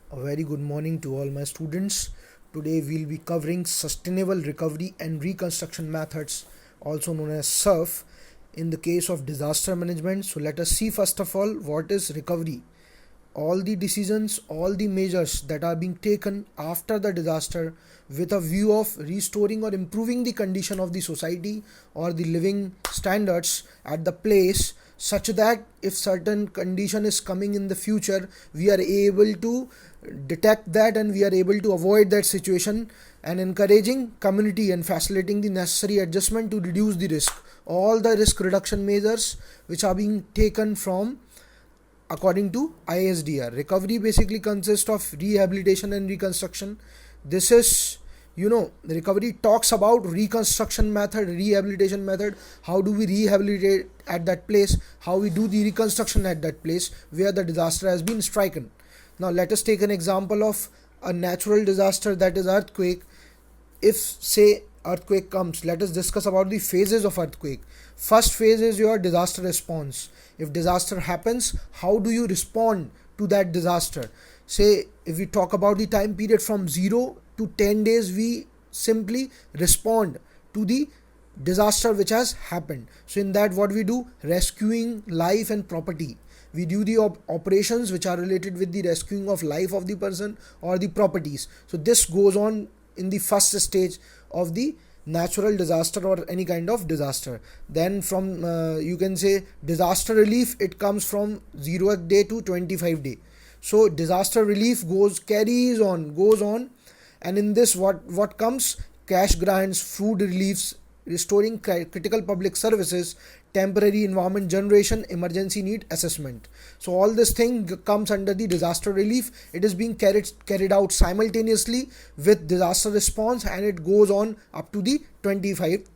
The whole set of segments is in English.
A very good morning to all my students. Today we'll be covering sustainable recovery and reconstruction methods, also known as SURF, in the case of disaster management. So let us see first of all what is recovery. All the decisions, all the measures that are being taken after the disaster with a view of restoring or improving the condition of the society or the living standards at the place, such that if certain condition is coming in the future, we are able to detect that and we are able to avoid that situation, and encouraging community and facilitating the necessary adjustment to reduce the risk. All the risk reduction measures which are being taken from according to ISDR. Recovery basically consists of rehabilitation and reconstruction. This is, recovery talks about reconstruction method, rehabilitation method. How do we rehabilitate at that place? How we do the reconstruction at that place where the disaster has been stricken. Now let us take an example of a natural disaster, that is earthquake. If say earthquake comes, let us discuss about the phases of earthquake. First phase is your disaster response. If disaster happens, how do you respond to that disaster? Say if we talk about the time period from 0 to 10 days, we simply respond to the disaster which has happened. So in that, what we do, rescuing life and property. We do the operations which are related with the rescuing of life of the person or the properties. So this goes on in the first stage of the natural disaster or any kind of disaster. Then from you can say disaster relief, it comes from 0th day to 25th day. So disaster relief goes on, and in this what comes, cash grants, food reliefs, restoring critical public services, temporary environment generation, emergency need assessment. So all this thing comes under the disaster relief. It is being carried out simultaneously with disaster response, and it goes on up to the 25th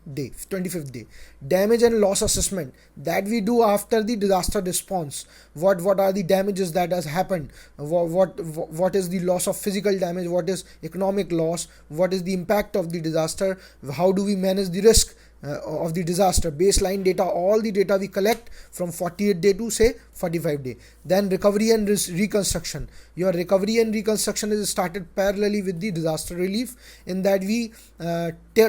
day. Damage and loss assessment, that we do after the disaster response. What are the damages that has happened? What is the loss of physical damage? What is economic loss? What is the impact of the disaster? How do we manage the risk of the disaster? Baseline data, all the data we collect from 48th day to say 45th day. Then recovery and reconstruction. Your recovery and reconstruction is started parallelly with the disaster relief, in that we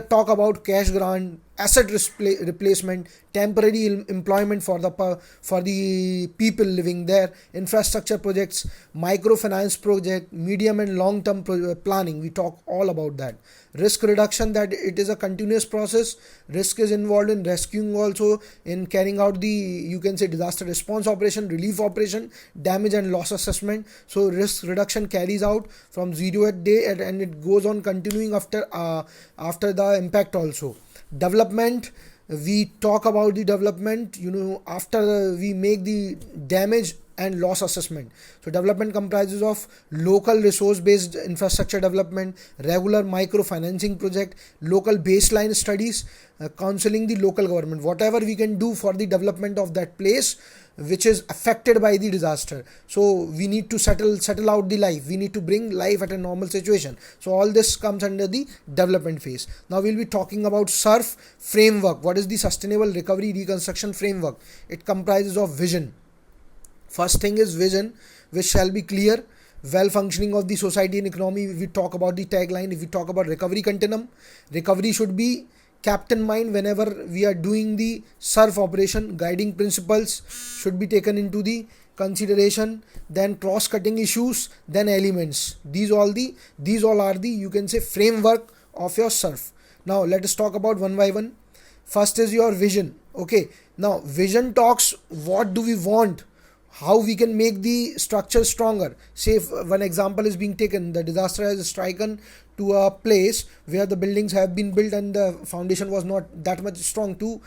talk about cash grant, asset replacement, temporary employment for the people living there, infrastructure projects, microfinance project, medium and long term planning. We talk all about that. Risk reduction, that it is a continuous process. Risk is involved in rescuing, also in carrying out the, you can say, disaster response operation, relief operation, damage and loss assessment. So risk reduction carries out from 0th day, and it goes on continuing after the impact also. Development, we talk about the development, after we make the damage and loss assessment. So development comprises of local resource based infrastructure development, regular microfinancing project, local baseline studies, counseling the local government, whatever we can do for the development of that place which is affected by the disaster. So we need to settle out the life, we need to bring life at a normal situation. So all this comes under the development phase. Now we'll be talking about SURF framework. What is the sustainable recovery reconstruction framework? It comprises of vision. First thing is vision, which shall be clear, well functioning of the society and economy. If we talk about the tagline, if we talk about recovery continuum, recovery should be kept in mind whenever we are doing the SURF operation. Guiding principles should be taken into the consideration. Then cross-cutting issues, then elements. These all are the, you can say, framework of your SURF. Now let us talk about one by one. First is your vision. Okay, now vision talks what do we want, how we can make the structure stronger. Say if one example is being taken, the disaster has striken to a place where the buildings have been built and the foundation was not that much strong to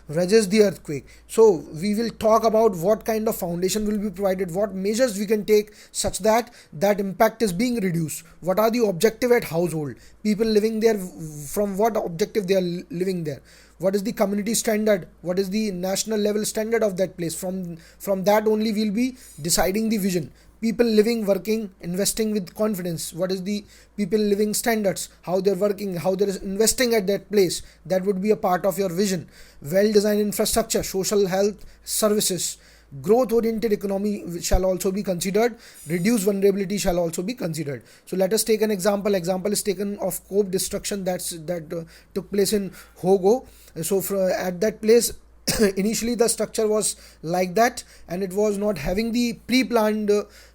resist the earthquake. So we will talk about what kind of foundation will be provided, what measures we can take such that that impact is being reduced. What are the objective at household, people living there, from what objective they are living there, what is the community standard, what is the national level standard of that place. From that only we'll be deciding the vision. People living, working, investing with confidence, what is the people living standards, how they're working, how they're investing at that place, that would be a part of your vision. Well designed infrastructure, social health services, Growth oriented economy shall also be considered. Reduced vulnerability shall also be considered. So let us take an example. Example is taken of Cope destruction that took place in Hogo. So at that place, initially the structure was like that, and it was not having the pre-planned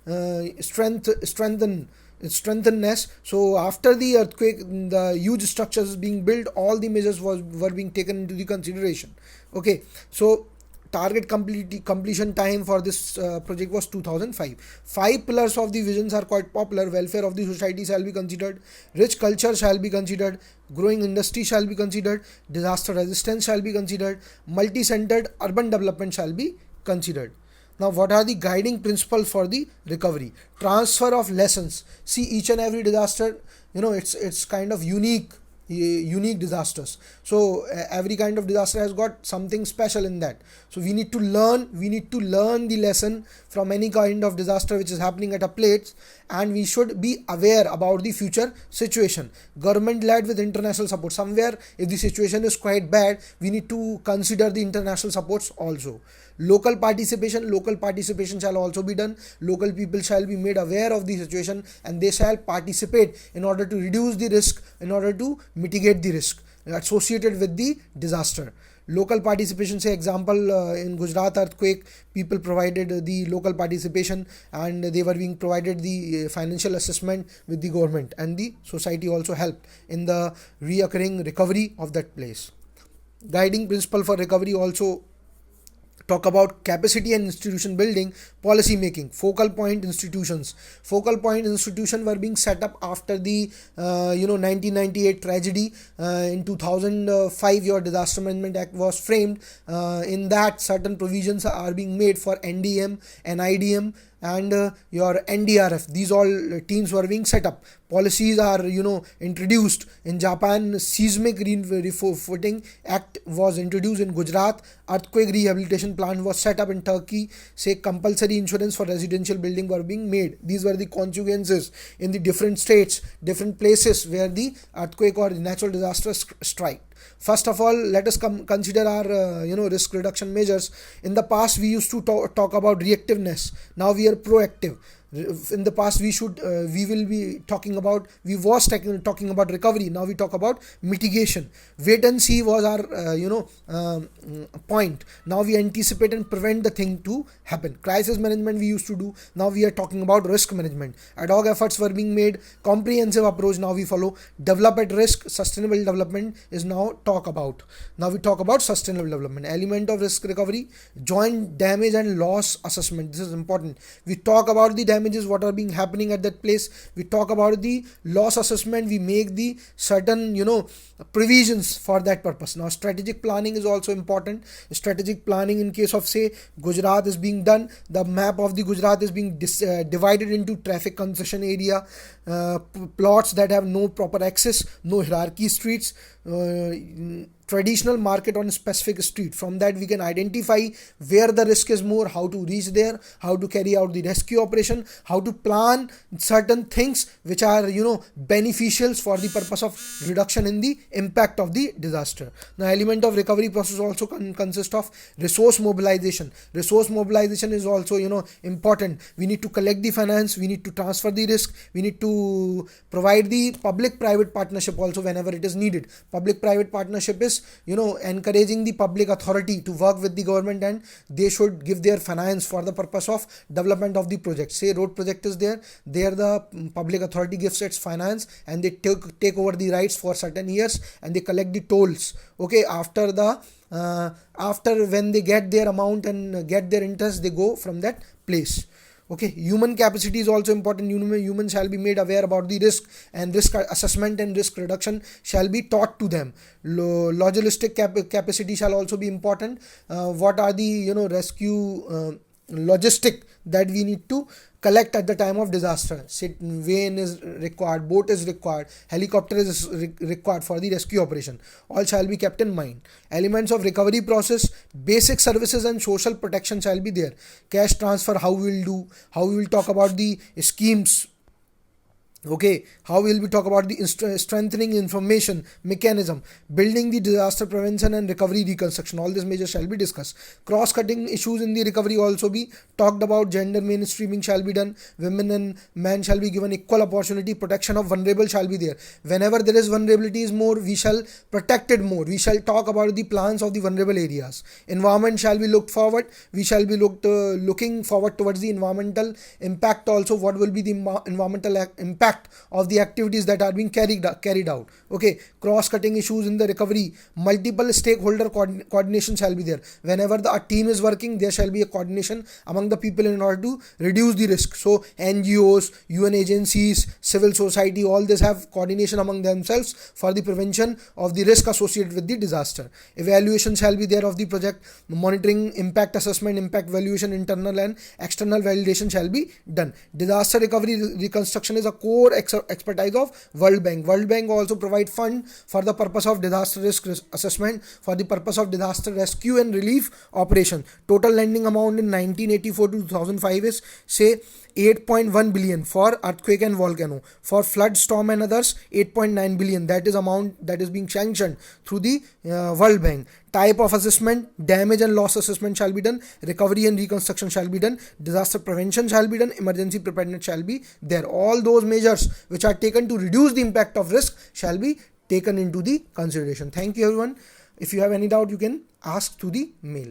strengthenedness. So after the earthquake, the huge structures being built, all the measures were being taken into the consideration. Okay, so target completion time for this project was 2005. Five pillars of the visions are quite popular. Welfare of the society shall be considered, rich culture shall be considered, growing industry shall be considered, disaster resistance shall be considered, multi-centered urban development shall be considered. Now, what are the guiding principles for the recovery? Transfer of lessons. See, each and every disaster, it's kind of unique disasters. So every kind of disaster has got something special in that. So we need to learn the lesson from any kind of disaster which is happening at a place, and we should be aware about the future situation. Government led with international support. Somewhere if the situation is quite bad, we need to consider the international supports also. Local participation shall also be done. Local people shall be made aware of the situation, and they shall participate in order to reduce the risk, in order to mitigate the risk associated with the disaster. Local participation, say example, in Gujarat earthquake, people provided the local participation, and they were being provided the financial assessment with the government, and the society also helped in the reoccurring recovery of that place. Guiding principle for recovery also talk about capacity and institution building, policy making. Focal point institutions were being set up after the 1998 tragedy. In 2005 your disaster management act was framed. In that, certain provisions are being made for NDM, NIDM, and your NDRF. These all teams were being set up. Policies are introduced. In Japan, seismic refooting act was introduced. In Gujarat, earthquake rehabilitation plan was set up. In Turkey, say compulsory insurance for residential building were being made. These were the consequences in the different states, different places where the earthquake or natural disaster strike. First of all, let us consider our risk reduction measures. In the past, we used to talk about reactiveness. Now we are proactive. In the past, we was talking about recovery. Now we talk about mitigation. Wait and see was our point. Now we anticipate and prevent the thing to happen. Crisis management we used to do. Now we are talking about risk management. Ad hoc efforts were being made. Comprehensive approach now we follow. Develop at risk. Sustainable development is now talk about. Now we talk about sustainable development. Element of risk recovery. Joint damage and loss assessment. This is important. We talk about the damages, what are being happening at that place. We talk about the loss assessment. We make the certain provisions for that purpose. Now strategic planning is also important. Strategic planning in case of say Gujarat is being done. The map of the Gujarat is being divided into traffic concession area, plots that have no proper access, no hierarchy streets, traditional market on a specific street. From that we can identify where the risk is more, how to reach there, how to carry out the rescue operation, how to plan certain things which are beneficial for the purpose of reduction in the impact of the disaster. Now element of recovery process also consists of resource mobilization. Resource mobilization is also important. We need to collect the finance, we need to transfer the risk, we need to provide the public private partnership also whenever it is needed. Public private partnership is encouraging the public authority to work with the government, and they should give their finance for the purpose of development of the project. Say road project is there the public authority gives its finance, and they take over the rights for certain years, and they collect the tolls. Okay, after when they get their amount and get their interest, they go from that place. Okay, human capacity is also important. Humans shall be made aware about the risk, and risk assessment and risk reduction shall be taught to them. Logistic capacity shall also be important. What are the rescue logistic that we need to collect at the time of disaster? Van is required, boat is required, helicopter is required for the rescue operation. All shall be kept in mind. Elements of recovery process, basic services and social protection shall be there. Cash transfer, how we will do, how we will talk about the schemes Okay, how will we talk about the strengthening information mechanism, building the disaster prevention and recovery reconstruction? All these measures shall be discussed. Cross-cutting issues in the recovery also be talked about. Gender mainstreaming shall be done. Women and men shall be given equal opportunity. Protection of vulnerable shall be there. Whenever there is vulnerability is more, we shall protect it more. We shall talk about the plans of the vulnerable areas. Environment shall be looked forward. We shall be looking forward towards the environmental impact also. What will be the environmental impact of the activities that are being carried out. Okay, cross cutting issues in the recovery, multiple stakeholder coordination shall be there. Whenever a team is working, there shall be a coordination among the people in order to reduce the risk. So NGOs, UN agencies, civil society, all this have coordination among themselves for the prevention of the risk associated with the disaster. Evaluation shall be there of the project. Monitoring, impact assessment, impact valuation, internal and external validation shall be done. Disaster recovery reconstruction is a core expertise of World Bank. World Bank also provide fund for the purpose of disaster risk assessment, for the purpose of disaster rescue and relief operation. Total lending amount in 1984 to 2005 is say 8.1 billion for earthquake and volcano. For flood, storm and others, 8.9 billion. That is amount that is being sanctioned through the World Bank. Type of assessment, damage and loss assessment shall be done. Recovery and reconstruction shall be done. Disaster prevention shall be done. Emergency preparedness shall be there. All those measures which are taken to reduce the impact of risk shall be taken into the consideration. Thank you everyone. If you have any doubt, you can ask to the mail.